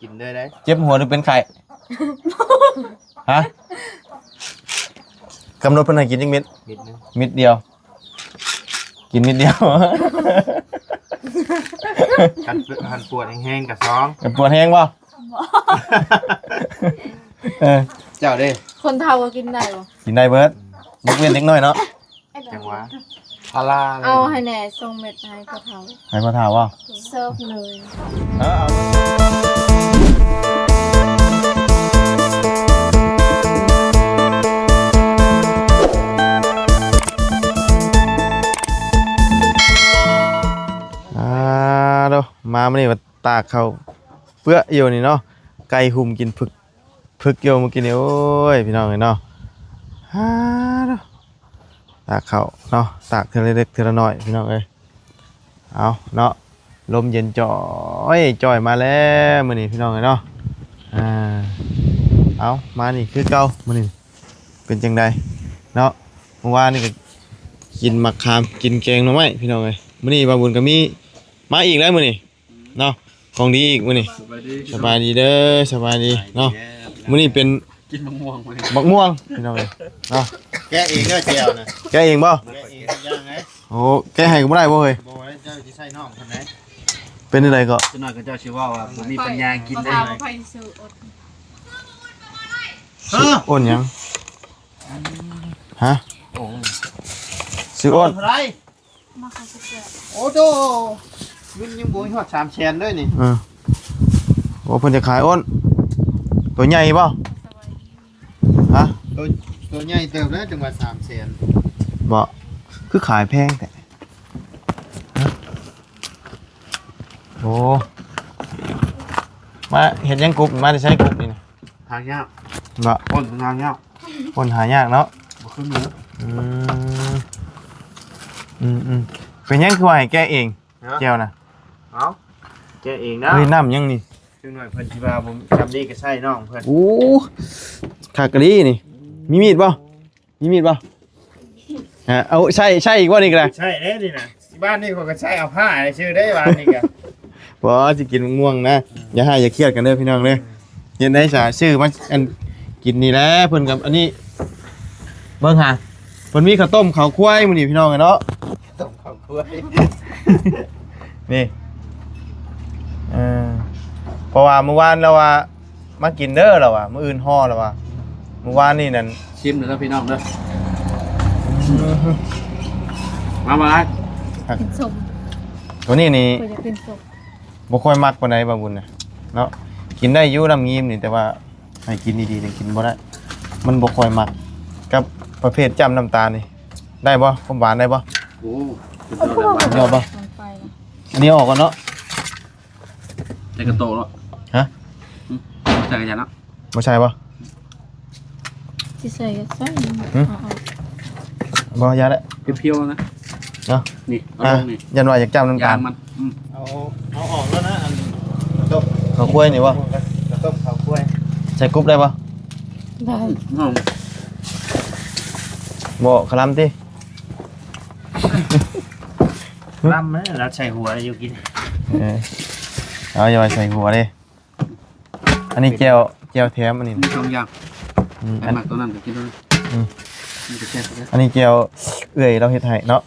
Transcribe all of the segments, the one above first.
กินได้ได้เจ็บหัวหรือเป็นไข้ฮะกำหนดเพิ่นให้กินจังเม็ด นิดนึง เม็ดเดียว กินเม็ดเดียว หันปวดแห้งๆกับซอง ปวดแห้งบ่เจ้าเด้ คนเฒ่าก็กินได้บ่ กินได้เบิดยกเว้นเล็กน้อยเนาะ จังหวะพารา เอาให้แหน่ส่งเม็ดให้พ่อเฒ่า ให้พ่อถามว่า เสิร์ฟเลย เด้อมามื้อนี้ว่าตากข้าวเปื้ออยู่นี่เนาะไก่หุ่มกินพึกอยู่เมื่อกี้นี่โอ้ยพี่น้องเอ้ยเนาะเด้อตากข้าวเนาะตากเทื่อเล็กเทื่อน้อยพี่น้องเอ้ยเอาเนาะลมเย็นจ่อยมาแล้วมื้อนี้พี่น้องเอ้ยเนาะเอามานี่คือเก่ามื้อนี้เป็นจังไดเนาะเมื่อวานนี่ก็กินมะขามกินแกงหน่อไม้พี่น้องเอ้ยมื้อนี้บาบุญก็มีมาอีกแล้วมื้อนี้เนาะของดีอีกมื้อนี้สบายดีเด้อสบายดีเนาะมื้อนี้เป็น กินมะม่วงไป บักม่วงพี่น้องเอ้ยเนาะ แกเองก็เจียวนะ แกเองบ่ แกเองย่างไง โอ้แกให้ก็บ่ได้บ่เฮ้ย บอกว่าเจ้าที่ใส่น้องคนไหน เป็นจังไดก็ จะหน่อยก็เจ้าชื่อว่าผมมีปัญญากินได้ พ่อ ไหม เฒ่าไปซื้ออด อ้นหยังฮะ โอ้ ซื้ออ้น เท่าไร มาค่ะสิเกิด โอ้โตเงินยังบวยหอด3 แสนด้วยนี่ โอ้เพิ่นจะขายอ้นตัวใหญ่บ่ฮะ ตัวใหญ่เติมแล้วจังหวัด3 แสน บ่คือขายแพงแต่ฮะโอ้มาเฮ็ดหยังกรุ๊ปมาได้ใช้กรุ๊ปนี่นะ ทางยาก บ่ คนทางยาก คนหายากเนาะ บ่ขึ้นเนื้อ อืมเป็นหยังคือว่าให้แกเองแก้วนะ เอาแกเองนะ เฮ้ยน้ำยังนี่ จังหน่อยเพิ่นสิว่าผมจำดีก็ใส่น้องเพิ่น โอ้ขากะลีนี่มีมีดบ่มีมีดบ่ฮะเอาใช่อีกว่านี่ก็ได้ ใช่เด้นี่นะบ้านนี่เขาก็ใช้เอาผ้าอะไรชื่อได้บ้านนี่ก็ บ่สิกินมะม่วงนะอย่าให้อย่าเครียดกันเด้อพี่น้องเด้อเย็นได้สาชื่อมันอันกินนี่แหละเพิ่นกับอันนี้เบิ่งหาเพิ่นมีข้าวต้มข้าวคั่วมื้อนี้พี่น้องเนาะ ต้องขอบคุณ นี่เพราะว่าเมื่อวานเราว่ามากินเด้อเราว่ามื้ออื่นห่อเราว่าเมื่อวานนี่นั่น ชิมเลยครับพี่น้องเด้อมา กินสม ตัวนี้นี่ เพิ่นจะกินสม บ่ค่อยมักปานใดบาบุญน่ะเนาะกินได้อยู่น้ำงีมนี่แต่ว่าให้กินดีๆนี่กินบ่ได้มันบ่ค่อยมักกับประเภทจ้ำน้ำตาลนี่ได้บ่ความหวานได้บ่ โอ้ เดี๋ยวบ่ ลงไปแล้ว อันนี้ออกก่อนเนาะ ในกระโตแล้ว ฮะ ใส่กันยันแล้ว บ่ใช่บ่ สิใส่ก็ใส่ หืม บ่ยาแล้ว เพียวๆนะ เนาะ นี่เอา อ่ะ ลงนี่ ยันว่าอยากจ้ำน้ำตาล มันเอาออกแล้วนะอันต้ม ข้าวคั่วนี่บ่ ต้มข้าวกล้วย ใส่กรุ๊ปได้บ่ ได้ บ่คลำติ ลำนะแล้วใส่หัวอยู่กิน เอาอย่าไปใส่หัวเด้อันนี้แก้วแถมอันนี้ มีสองอย่าง อั ไอ้ น หมักตัวนั้นก็กินด้วยมันจะแซ่บเลย อันนี้แก้วเอื้อยเราเฮ็ดให้เนาะ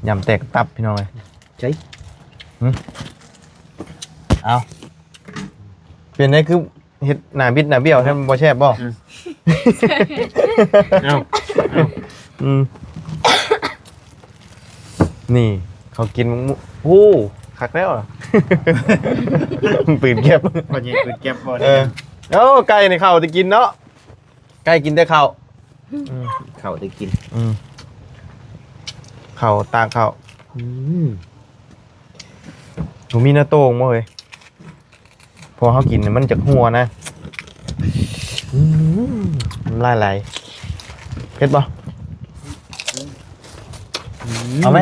ยำแตกตับพี่น้องเอ้ย ใช่ เอาเป็นได้คือเฮ็ดหน้าบิดหน้าเบี้ยวแท้บ่แซ่บบ่ เอา นี่เขากินโอ้คักแล้วเหรอ ปืนเก็บ พอยิงปืนแก๊บพอ เออเอ้าไก่ในข้าวจะกินเนาะไก่กินแต่ข้าว เข่าได้กิน ข้าวตากข้าวหนูมีหน้าโต้งมั้งเฮ้ยพอเขากินเนี่ยมันจะหัวนะน้ำลายไหลเผ็ดป่ะเอาไหม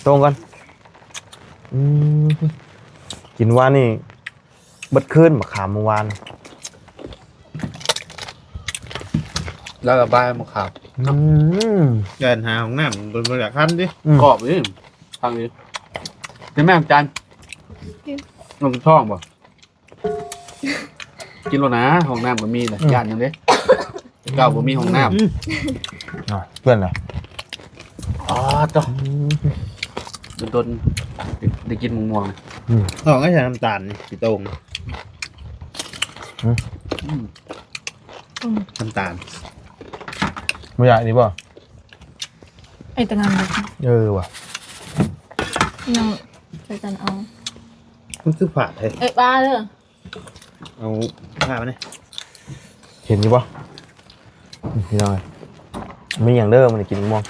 ตรงกันกินวานนี่เบิดขึ้นมาขามเมื่อวาน แล้วระบายมาขับ เดินหาของน้ำบนบนหลักคันดิ กรอบนี่ทางนี้เป็นแม่งจันลงช่องบ่กินแล้วนะห้องน้ำก็มีนะย่านยังเด้เก่าก็มีห้องน้ำ เพื่อนเหรอ อ๋อจ้ะโดนได้กินม่วง ของก็ใช้น้ำตาลนี่พี่โตงน้ำตาล ไม่อยากดีป่ะ ไอ้ตะงานเลย ว่ะ ยังใส่กันเอา มันคือผัดเลย เอ้ยบ้าเลย เอาผ้ามาเนี่ย เห็นดีป่ะพี่น้อยไม่อย่างเดิมมันกินม่วง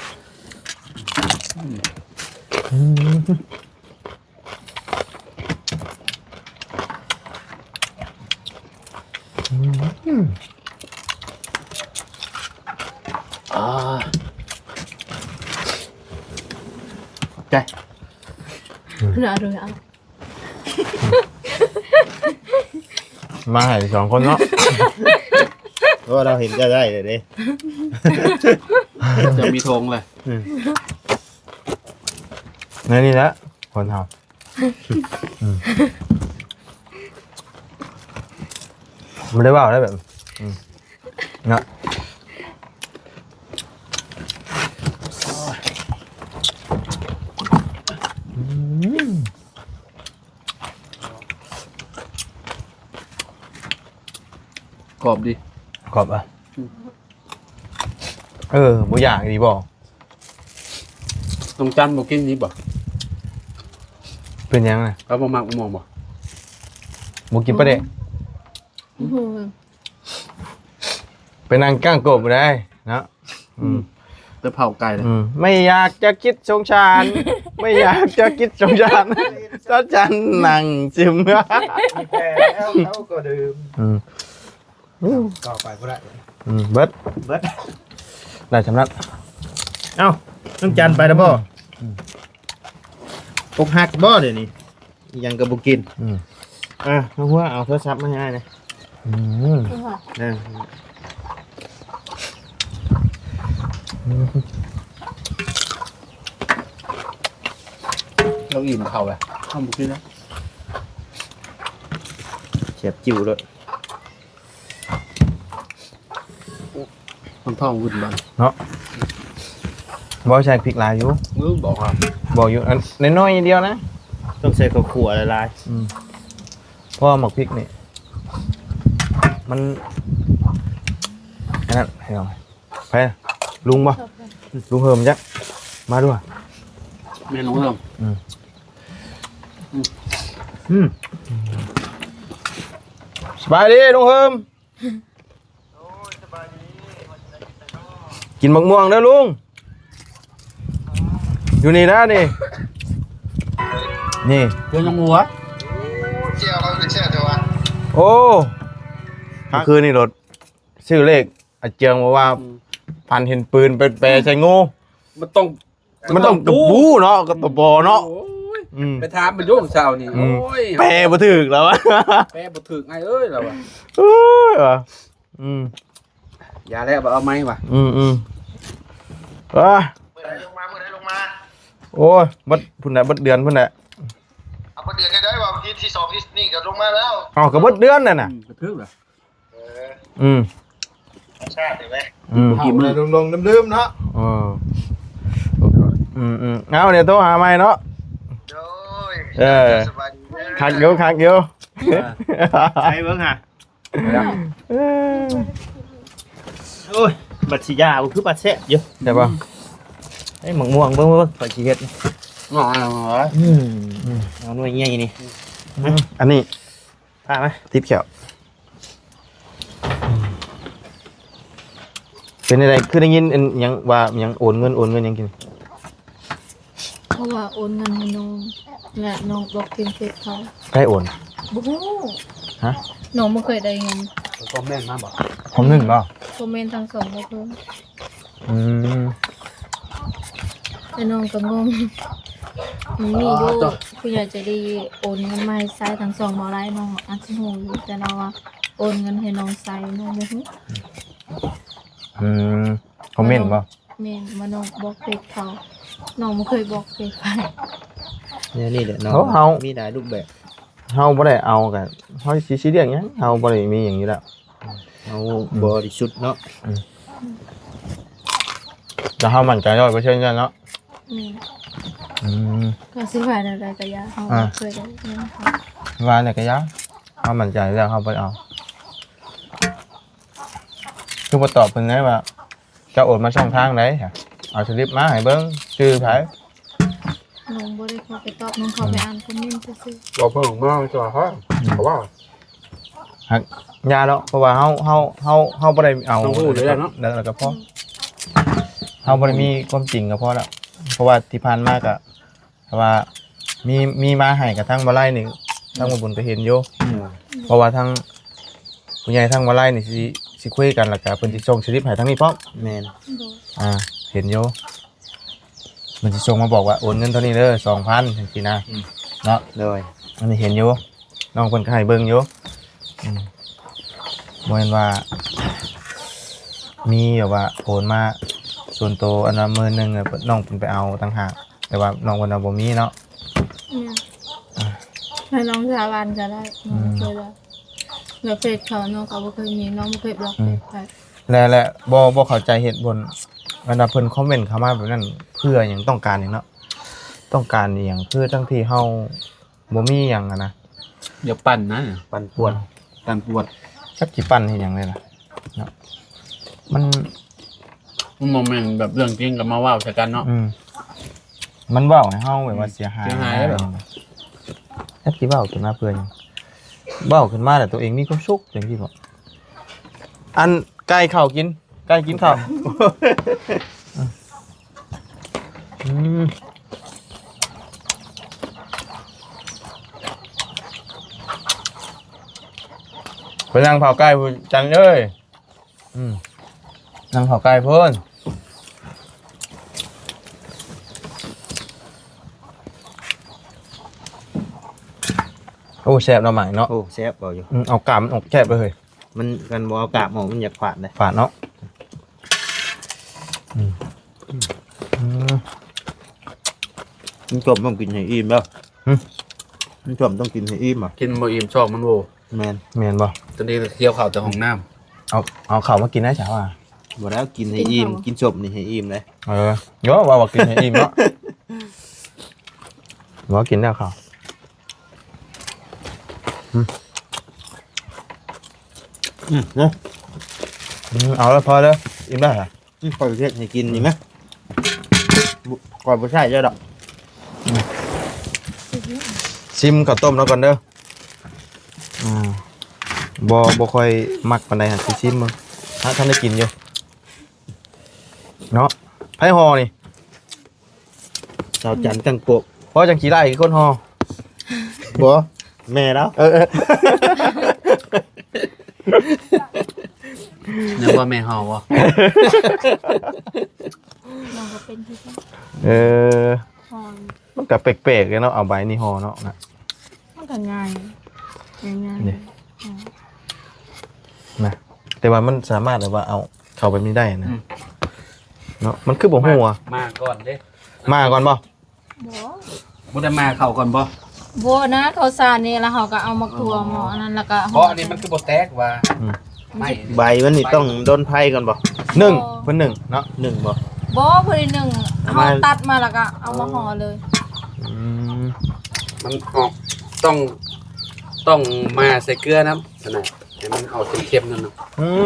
ใจ เหลือเลยเอา มาให้2 คนเนาะ เพราะว่าเราเห็นจะได้เลยเด้ จะมีธงเลย นี่แหละคนทำไม่ได้ว่าได้แบบเนาะ กรอบดี กรอบอ่ะบ่อยากดีบ่ ตรงจันบอกกินนี้บ่ เป็นยังไง เอามามักมองบ่ บ่กินปลาเด็ก โอ้โห ไปนั่งก้างกบได้เนาะ จะเผาไก่เลย ไม่อยากจะคิดสงสาร ไม่อยากจะคิดสงสารก็จันนั่งจิม แพ้แล้วเขาก็ดื่มต่อไปก็ได้ เบิด เบิด ได้สำนัก เอ้าต้องจันไปแล้วบ่ปกหักบ่เดี๋ยวนี้ยังกับบุกินน้องหัวเอาโทรศัพท์มาให้นะนะ เราอิ่มเขาเลยข้าวบุกินแล้ว เฉียบจิ๋วเลย มันท้องวุ่นบ้าง บ่ใช่พริกลายอยู่ บอกว่า บอกอยู่อันน้อยๆเดียวนะ ต้องใส่ข้าวขั่วละลาย เพราะว่าหมักพริกนี่มันอันนั้นให้หน่อยไปลุงบ่ลุงเฮิมจักมาด้วย เมนูเริ่ม สบายดีลุงเฮิมกินมะม่วงเด้อลุงอยู่นี่นะนี่ เพื่อนยังหัว เจียวเขาเป็นเชี่ยตัว โอ้เมื่อคืนนี่รถชื่อเลขอาเจียงบอกว่าพันเห็นปืนเป็นแปรใส่งู มันต้อง มันต้องกระบูเนาะกระบอเนาะ ไปถามมันยุ่งเช้านี่โอ้ย แปรบ่ถึกแล้วอะ แปรบ่ถึกไงเอ้ยเราอะ โอ้ยว่ะ ยาแล้วเอาไหมวะ ว้า เมื่อไหร่ลงมา โอ้ยบัดพุ่นน่ะบัดเดือนพุ่นน่ะ เอาประเดี๋ยวได้ว่าที่สองที่นี่ก็ลงมาแล้ว อ๋อก็บัดเดือนน่ะน่ะ กระทึกเหรอ ชาติเห็นไหม กี่มื้อ ลงลืมๆเนาะ เอาเดี๋ยวโทรหาใหม่เนาะ โอ้ย สบายดีคักอยู่ใใช่เบิ้งฮะโอ้ยบัตรสียาคือบัตรแซ่เยอะ ได้ป่ะ ไอ้หมกม่วงเบิ้งบัตรสีเห็ด งอเหรอ เอาหน่วยเงี้ยนี่ อันนี้ พาไหม ติดแขวเป็นอะไรคือได้ยินยังว่ายังโอนเงินยังกิน เพราะว่าโอนเงินให้น้องและน้องบอกเพียงเฟซเขา ได้โอน บู๊ ฮะ น้องไม่เคยได้เงิน ก็แม่นมาบอก ผมนึงป่ะ คอมเมนต์ทั้งสองก็เพิ่ม แต่น้องก็งงมันมีอยู่ผู้ใหญ่ใจะดีโอนเงินมาให้ซ้ายทั้งสองบ่ได้น้องอาจสิฮู้อยู่แต่เราว่าโอนเงินให้น้องซ้ายน้องบ่ฮู้ อืมคอมเมนต์บ่ แม่นมาน้องบอกเฟซเขาน้องบ่เคยบอกเฟซไป เนี่ยนี่แหละเนาะ เฮา มีหลายรูปแบบ เฮาบ่ได้เอากันเฮาสิเรียกหยังเฮาบ่ได้มีหยังอยู่แล้ว เอาบริสุทธิ์เนาะ แต่เฮามั่นใจ100%กันเนาะ แม่น อืม ก็สิว่าอะไรก็อย่าเฮา อ่า เคยได้เงินเขา ว่าเนี่ยก็ยะเฮามั่นใจแล้วเฮาบ่ได้เอาคือบ่ตอบเพิ่นได้ว่าจะโอนมาช่องทางใดฮะเอาสลิปมาให้เบิ่งชื่อไผ น้องบ่ได้เข้าไปตอบน้องเข้าไปอ่านคอมเมนต์ซื่อ บอกเพิ่งมาจ้ะฮะเพราะว่า ฮักยาแล้วเพราะว่าเฮาบ่ได้เอา ต้องพูดเลยอะเนาะ แล้วก็พอเฮาบ่ได้มีความจริงก็พอแล้วเพราะว่าที่ผ่านมาก็ถ้าว่ามีมาให้กับทางบ่ไล่นี่ทางบ่บุญก็เห็นอยู่เพราะว่าทางผู้ใหญ่ทางบ่ไล่นี่สิคุยกันแล้วก็เพิ่นสิส่งสลิปให้ทางนี้พร้อม แม่น ๆโดย เห็นอยู่มันสิส่งมาบอกว่าโอนเงินเท่านี้เด้อ 2,000จังซี่นะเนาะ เลย อันนี้เห็นอยู่น้องเพิ่นก็ให้เบิ่งอยู่บ่แม่นว่ามีแบบว่าโอนมาส่วนตัวอันละ10,000นึงอะน้องเพิ่นไปเอาต่างหากแต่ว่าน้องเพิ่นเอาบ่มีเนาะ ให้น้องสาบานก็ได้น้องเคยได้แล้วเฟซเขาน้องเขาบ่เคยมีน้องบ่เคยบล็อกเฟซไป และบ่เข้าใจเหตุผลเวลาเพิ่นคอมเมนต์เข้ามาแบบนั้นเพื่อหยังต้องการหยังเนาะต้องการอีหยังเพื่อทั้งที่เฮาบ่มีหยังอะนะ เดี๋ยวปั่นนะ ปั่นป่วน ปั่นปวด จักสิปั่นเฮ็ดหยังเลยล่ะเนาะมัน โมเมนต์แบบเรื่องจริงกับมาว่าวใส่กันเนาะ มันเว้าให้เฮาแบบว่าเสียหาย เสียหายเหรอ จักสิเว้าขึ้นมาเพื่อหยังเว้าขึ้นมาแต่ตัวเองมีความสุขจังซี่บ่อันไก่ข้าวกินไก่กินข้าวอืมไปนั่งเผาไก่พุ่นจันเอ้ยนั่งเผาไก่เพิ่นโอ้แซ่บเนาะหมายเนาะ โอ้แซ่บบ่อยู่ เอากามมันออกแซ่บไปเลย มันกันบ่เอากาบหมอกมันอยากฝาดเลย ฝาดเนาะอืม มันจบต้องกินให้อิ่มแล้วมันจบต้องกินให้อิ่มอ่ะ กินบ่อิ่มชอบมันโว แม่น เมียนบ่ ตอนนี้เที่ยวข่าวแต่ห้องน้ เอาข้าวมากินได้จ้าว่ะ บ่แล้วกินให้อิ่มกินจบนี่ให้อิ่มเลย เยอะว่ากินให้อิ่มเนาะว่ากินได้ข้าว เนาะ เอาแล้วพอแล้วอิ่มได้เหรอ ปล่อยเฮ็ดให้กินนี่มั้ยก่อนบ่ใช่เจ้าดอก ชิมข้าวต้มแล้วก่อนเด้อบ่ค่อยมักปานใดฮะสิชิมมึงท่านได้กินอยู่เนาะไผห่อนี่ สาวจันทร์ตั้งโกก เพราะจังขี้ไล่คือคนห่อ บ่แม่แล้ว เออ ำนึกว่าแม่เฮาวะ น้องก็เป็นที่กัน เออ พอ มันก็แปลกๆเลยเนาะเอาใบนี่ห่อเนาะนะ มันก็ง่ายง่าย นี่ นะแต่ว่ามันสามารถแบบว่าเอาเข้าไปไม่ได้นะเนาะมันคือบ่หัว มาก่อนเด้ มาก่อนบ่ บ่ บ่ได้มาเข้าก่อนบ่ บ่นะเขาสารนี่แล้วเขาก็เอามาคั่วหม้ออันนั้นแล้วก็ เพราะอันนี้มันคือบ่แตกว่าไม่ ใบมันนี่ต้องโดนไผก่อนบ่ หนึ่งเพิ่นหนึ่งเนาะ หนึ่งบ่ บ่เพิ่นหนึ่ง เอา เขา มา ตัดมาแล้วก็เอามาห่อเลย อืม มันออกต้องมาใส่เกลือน้ำขนาดให้มันออกเค็มๆนั่นน่ะ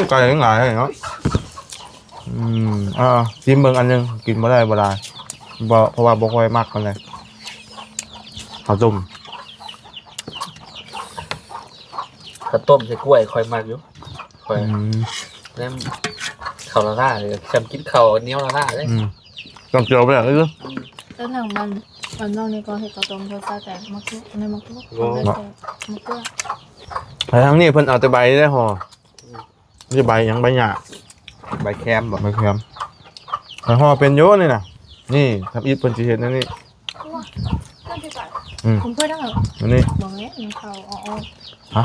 ไก่ทั้งหลายเนาะชิมเบิ่งอันหนึงกินบ่ได้บ่ได้บ่เพราะว่าบ่ค่อยมักปานใดข้าวต้ม ข้าวต้มใส่กล้วยค่อยมักอยู่ค่อย แล้วข้าวละล่าเลยจำกินข้าวเหนียวละล่าเลย ต้องเจียวไปอย่างนี้ แล้วทางมันนอกนี่ก็เฮ็ดข้าวต้มเขาใส่แต่มะกรูดในมะกรูดเขาใส่แต่มะเขือ แต่ทั้งนี้เพิ่นเอาแต่ใบได้ห่อไม่ใช่ใบหยังใบหญ้า ใบแคมบ่ ใบเค็มแต่ห่อเป็นโยนี่น่ะนี่ทับอีทเพิ่นสิเฮ็ดนั่นนี่ ก็ดีกว่า อืม ผมเพื่อนทั้งหมด อันนี้ บอกแล้วมันเขาอ๋อ ฮะ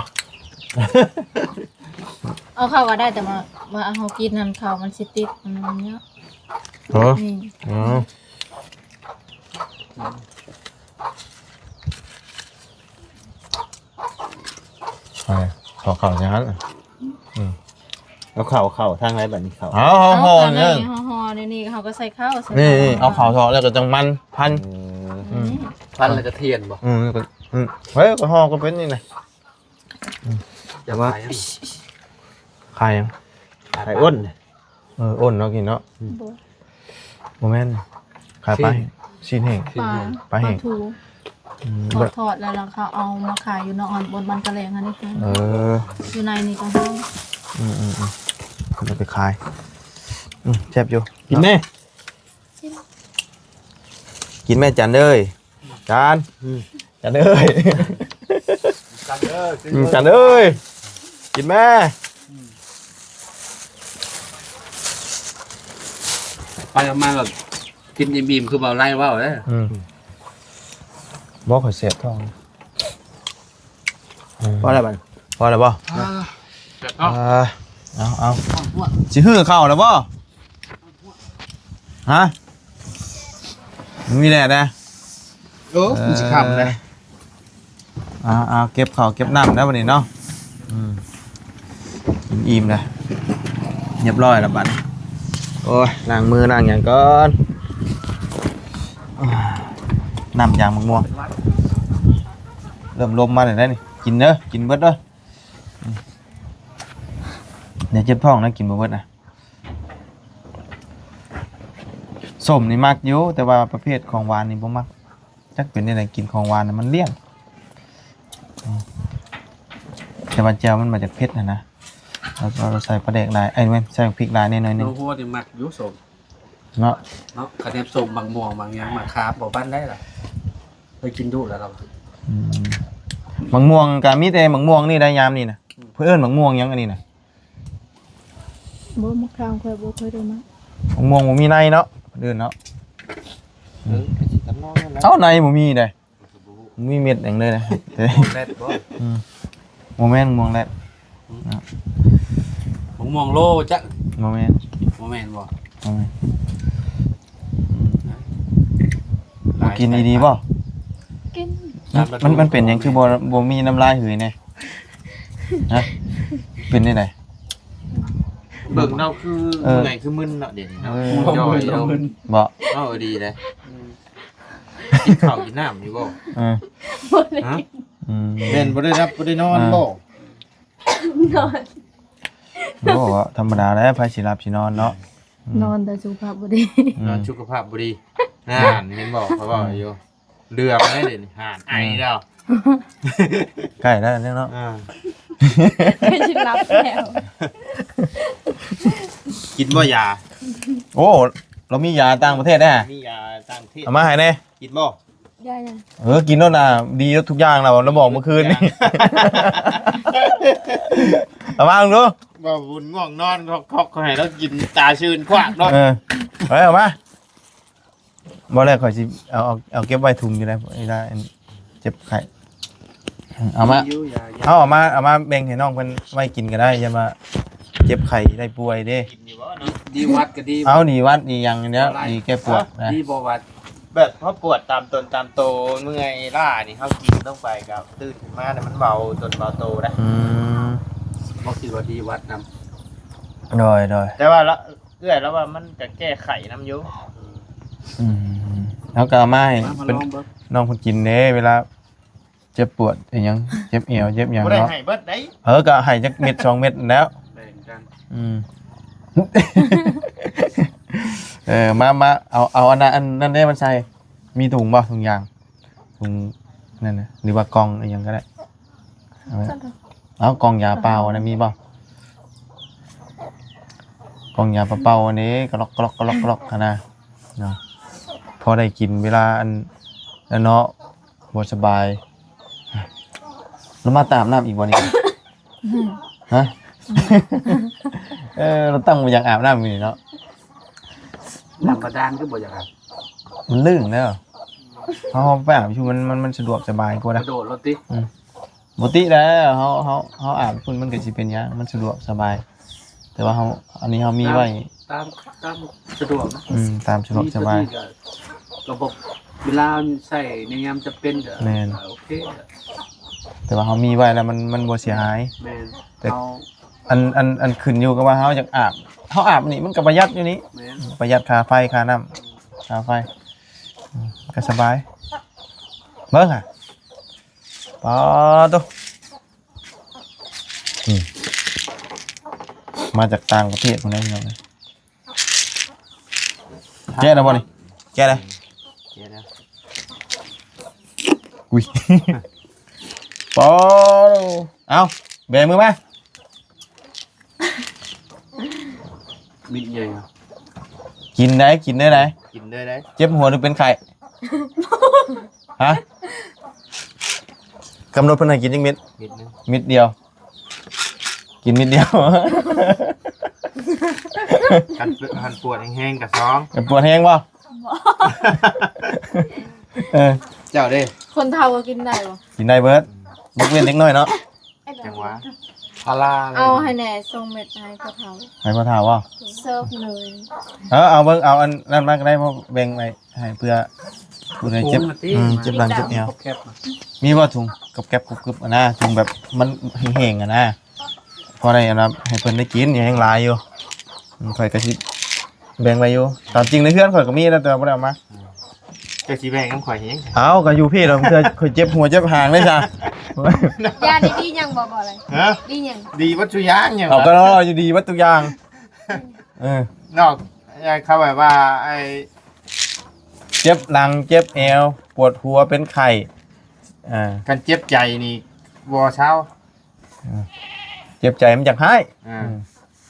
เอาเข้าก็ได้แต่มาเอาเขากินนั่นเขามันสิติดมันเนี้ย เหรอ นี่ อ๋อไปขอข่าวใช่ไหม เอาเข่าทางไรแบบนี้เข่า เอาห่อๆ เนี่ เนี่ย ย ห่อๆนี่เขาก็ใส่ข้าวใส่ นี่เอาข่าวทอแล้วก็จังมันพัน พันแล้วก็เทียนบ่ เฮ้ยก็ห่อก็เป็นนี่ไง แต่ว่า ขายยัง ไข่อ้น อ้นเนาะกินเนาะโมเมนต์ขายไปชิ้นแห้ง ปลา แห้ง ทูทอดแล้วเขาเอามาขายอยู่นอนบนบันกระแลงอันนี้ค่ะ อยู่ในนี่ก็ห้อง เราไปขายแซ่บอยู่ กินแม่ กินแม่จันเลยจันจันเลย จันเลยกินแม่ ไปประมาณแบบกินอิ่มๆคือเบาไล่ว่าวเด้อ บอกขอเสียบท้อง เพราะอะไรบ้าง พอแล้วบ่ เอา เอาสิฮื้อเข้าแล้วบ่ฮะมีแหละนะ โอ้มันจะคำเลย เก็บข้าวเก็บน้ำได้วันนี้เนาะกินอิ่มเลยเรียบร้อยแล้วบัดนี้โอ้ยล้างมือล้างอย่างก่อนน้ำยางมะม่วงเริ่มลมมาเลยได้นี่กินเด้อกินเบิดเด้อเดี๋ยวเจ็บท้องนะกินบ่เบิดนะส้มนี่มักอยู่แต่ว่าประเภทของหวานนี่บ่มักจักเป็นอะไรกินของหวานน่ะมันเลี่ยนแต่ว่าแจ่วมันมาจากเผ็ดนะเราใส่ปลาแดกลายไอ้แม่นใส่พริกลายนิดหน่อยนึง โน้หัวที่มักยุสม เนาะ เนาะคะแนนสมบางม่วงบางอย่างมาคาบบ่บ้านได้ล่ะเคยกินดูแล้วเรา มะม่วงก็มีแต่มะม่วงนี่ได้ยามนี่นะเพิ่นมะม่วงหยังอันนี้นะ บ่มะขามเคยบ่เคยได้มาม ะม่วงบ่มีในเนาะเดินเนาะ ตำนองนั่นแหละ เอ้าในบ่มีได้มีเม็ดหยังเลยนะ แรดบ่ บ่แม่นมะม่วงแลด ม่วงโลจัก บ่แม่น บ่แม่นบ่ บ่แม่นบ่กินดีๆบ่ กิน มันเป็นหยังคือบ่มีน้ำลายหืยแน่ฮะเป็นได้ได เบิ่งเราคือไงคือมึนเนาะเดี๋ยวนี้เนาะย่อยเรา บ่ ดีเลยกินข้าวกินน้ำอยู่บ่ ฮะ เล่นบ่ได้รับบ่ได้นอนบ่ บ่ว่าธรรมดาแล้วไผสิหลับสินอนเนาะ นอนแต่สุขภาพบ่ดี นอนสุขภาพบ่ดีห่านเห็นบ่เขาบอกอยู่เรือมาได้เด่นห่านไอแล้ว ใกล้แล้วเนาะ ไม่ชินรับแล้ว กินบ่ยา โอ้เรามียาต่างประเทศแน่ มียาต่างประเทศ เอามาให้แน่ กินบ่ ย่ายัง กินแล้วนะดีแล้วทุกอย่างเราบอกเมื่อคืนนี่ เอามาดู บ่บุญง่วงนอนคอกให้เรากินตาชื่นขวากเนาะ ไปเอามาบ่แรกข่อยสิเอาเก็บไว้ถุงอยู่ได้ได้เจ็บไข้เอามาเอามาแบ่งให้น้องเพิ่นไว้กินก็ได้อย่ามาเจ็บไข้ได้ป่วยเด้ กินอยู่บ่เนาะ ดีวัดก็ดี เอาดีวัดดีอย่างเนี้ยดีแก้ปวดนะ ดีบ่วัด แบบพอปวดตามตนตามโตเมื่อยล้านี่เฮากินต้องไปกับตื่นขึ้นมาเนี่ยมันเบาจนเบาโตได้ บ่คิดว่าดีวัดนำ โดย แต่ว่าละเอื้อยแล้วว่ามันก็แก้ไขน้ำอยู่ แล้วก็เอามาให้ มา เป็น ลองเบิ่ง น้องคนกินเด้เวลาเจ็บปวดอหยังเจ็บเอวเจ็บหยัง บ่ได้ เนาะ ให้เบิดได้ ก็ให้จักเม็ด2เม็ดแล้ว แบ่งกัน มาเอาอันนั้นได้มันใส่มีถุงบ่ถุงยางถุงนั่นน่ะหรือว่ากล่องอะไรยังก็ได้เอากล่องยาเปล่านะมีบ่กล่องยาเปล่าอันนี้กระลอกนะเนาะพอได้กินเวลาอันเนาะบ่สบายแล้วมาตามน้ำอีกวันนี้ฮะ เราตั้งมาอย่างอาบน้ำอยู่นี่เนาะ น้ำบาดาลก็บ่อยากอาบ มันลื่นแล้วเขาไปอาบชูมันสะดวกสบายกว่า ก นะ ระโดดรถติ ปกติแล้วเฮาอาบพุ่นมันก็สิเป็นหยังมันสะดวกสบาย แต่ว่าอันนี้เฮามีไว้ ตามสะดวกนะ ตามสะดวกสบาย ระบบเวลาใส่ในยามจะเป็นก็ แม่น โอเค แต่ว่าเฮามีไว้แล้วมันบ่เสียหาย แม่น แต่ เอา อันขึ้นอยู่กับว่าเฮาอยากอาบเฮาอาบนี่มันก็ประหยัดอยู่นี่ แม่น ประหยัดค่าไฟค่าน้ำค่าไฟก็สบายเบิ่งอ่ะปอตุมาจากต่างประเทศพุ่นได้พี่น้องเลยแก้แล้วบ่นี่แก้เลย เดี๋ยวนะ อุ้ย ปอเอาแบมือมา มิดใหญ่อะ กินได้ไหน กินได้ได้ เจ็บหัวหรือเป็นไข่ฮะกำหนดเพิ่นให้กินจังเม็ด นิดนึง เม็ดเดียว กินเม็ดเดียว หันปวดแห้งๆกับซอง ปวดแห้งป่ะเออ เจ้าเด้ คนเฒ่าก็กินได้บ่ กินได้เบิร์ดยกเว้นเล็กน้อยเนาะ จังหวะ พาราเลย เอาให้แหน่ส่งเม็ดให้เขาเฒ่า ให้พ่อถามว่า เซิร์ฟเลย เอาเบิ่งเอาอันนั้นมาก็ได้เพราะแบ่งไว้ให้เพื่อผู้ใดเจ็บเจ็บหลังเจ็บแนว แคบๆมา มีว่าถุงกับแก๊บกรุบๆอ่ะนะถุงแบบมันแห้งๆอ่ะนะพอได้อันนั้นให้เพิ่นได้กินอย่าแห้งหลายอยู่ข่อยก็สิแบ่งไว้อยู่ตามจริงในเพื่อนข่อยก็มีแล้วแต่บ่ได้เอามา เจ้าสีแบงน้ำข่อยแห้ง เอาก็อยู่พี่เราเพื่อข่อยเจ็บหัวเจ็บหางเลยจ้ะ ยาดีๆยังบ่อะไร ฮะ ดียัง ดีวัตถุย่างอย่าง เอาก็รออยู่ดีวัดทุกอย่างเออน อกเขาแบบว่าไอ้ เจ็บหลังเจ็บเอวปวดหัวเป็นไข้อ่า กันเจ็บใจนี่วอเช้า เจ็บใจมันอยากให้ อ่า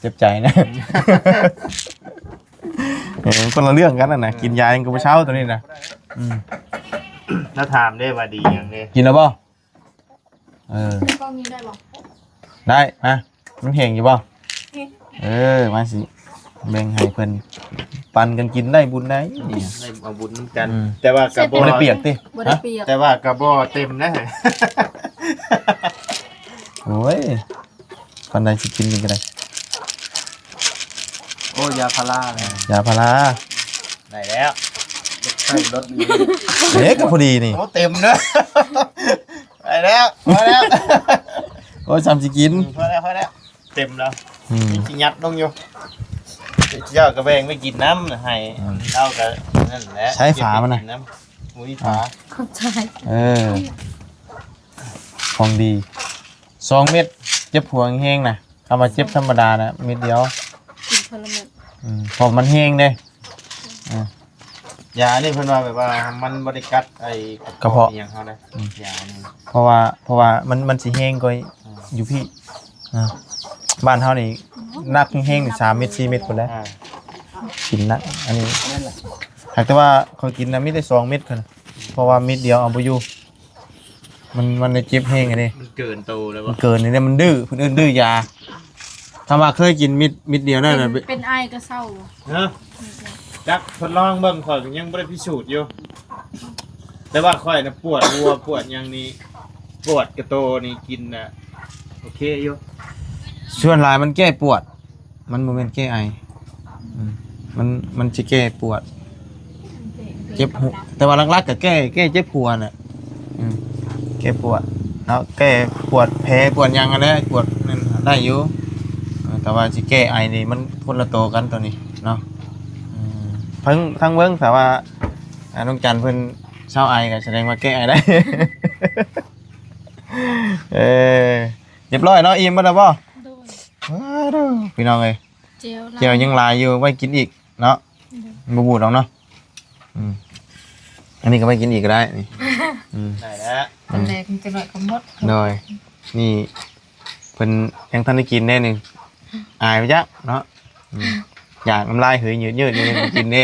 เจ็บใจนะ คนละเรื่องกันนะกินยายังกับเช้าตัวนี้นะอืม แล้วถามได้ว่าดีอย่างนี้ กินแล้วป่ะกล้องนี้ได้บ่ ได้นะมันเห่งอยู่ป่ะมาสิแบ่งให้เพิ่นปันกันกินได้บุญได้นี่ ได้เอาบุญน้ำกัน อืม แต่ว่ากระบอ ไม่ได้เปียกติ บ่ได้เปียก แต่ว่ากระบอเต็มนะ โอ้ยปันใดสิกินนี่ก็ได้ โอ้ยาพาราเลย ยาพารา ได้แล้ว ใส่รถนี้ เล็กก็พอดีนี่ โอ้เต็มเนอะไปแล้วพอแล้ว โอ้ยซ้ำสิกิน พอแล้วเต็มแล้ว อืม มีสิยัดลงอยู่เจ้ากระแบงไม่กินน้ำให้เล่ากันนั่นแหละ ใช้ฝามันนะ กิน้ำมุ้ยฝา เข้าใจ ของดี2 เม็ดเจ็บหัวแห้งๆนะเอามาเจ็บธรรมดานะเม็ดเดียว กินพลเม็ด พอมันแห้งเด้ ยานี่เพิ่นว่าแบบว่ามันบริกัดไอ้ กระเพาะ อหย่างเขาเลยยานี่ เพราะว่ามันสิแห้งก็อยู่พี่บ้านเฮานี่นักแห้งๆนี่3 เม็ด4 เม็ดพุ่นแล้ว อ่า กินนักอันนี้หากแต่ว่าเขากินนะมีได้2 เม็ดคั่นน่ะเพราะว่าเม็ดเดียวเอาบ่อยู่มันได้เจ็บแห้งอันนี้ มันเกินโตแล้ว มั วะ นเกินนี่มันดื้อคนอื่นดื้อยาถ้าว่าเคยกินมิดเดียวนั่นน่ะ เป็นไอก็เศร้าบ่ เนอะจักทดลองเบิ่งข่อยก็ยังบ่ได้พิสูจน์อยู่แต่ว่าข่อยน่ะปวดหัวปวดหยังนี่ปวดกระโตนี่กินน่ะโอเคอยู่ ส่วนหลายมันแก้ปวด มันบ่แม่นแก้ไอมันจะแก้ปวด เจ็บหัวแต่ว่าหลักๆก็แก้เจ็บหัวน่ะแก้ปวดแล้วแก้ปวดแผลปวดหยังอะไรปวดนั่นได้อยู่แต่ว่าสิแก้ไอนี่มันคนละโตกันตัวนี้เนาะทั้งเบิ่งแต่ว่าน้องจันเพิ่นเศร้าไอก็แสดงว่าแก้ไอได้ เรียบร้อยเนาะอิ่มบ่ล่ะบ่ โดน พี่น้องเอ้ย เจล เจียวยังหลายอยู่ไว้กินอีกเนาะบ่บูดหรอกเนาะอันนี้ก็ไว้กินอีกก็ได้นี่ ได้แล้ว ตอนแรกมันจะหน่อยก็หมด โดยนี่เพิ่นยังทันได้กินแน่นึงอายไปจ้ะเนาะอยากน้ำลายเหยยืดๆนี่ยังกินเด้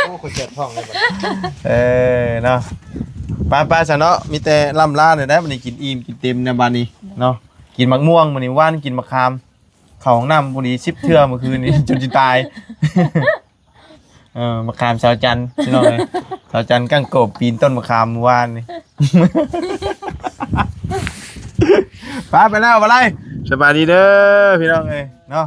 โอ้คนเจ็บท้องเลยบัด เนาะป้าซะเนาะมีแต่ล่ำลาเลยได้บัดนี้กินอิ่มกินเต็มในบัดนี้เนาะกินมะม่วงมื้อนี้ว่านกินมะขามเข้าห้องน้ำบ่ดี10 เทื่อเมื่อคืนนี้ จนสิตาย มะขามสาวจันทร์พี่น้องเอ้ยสาวจันทร์กั้งโกบปีนต้นมะขามเมื่อวานนี่ ไปแล้วบ่ไรสบายดีเด้อพี่น้องเอ้ยเนาะ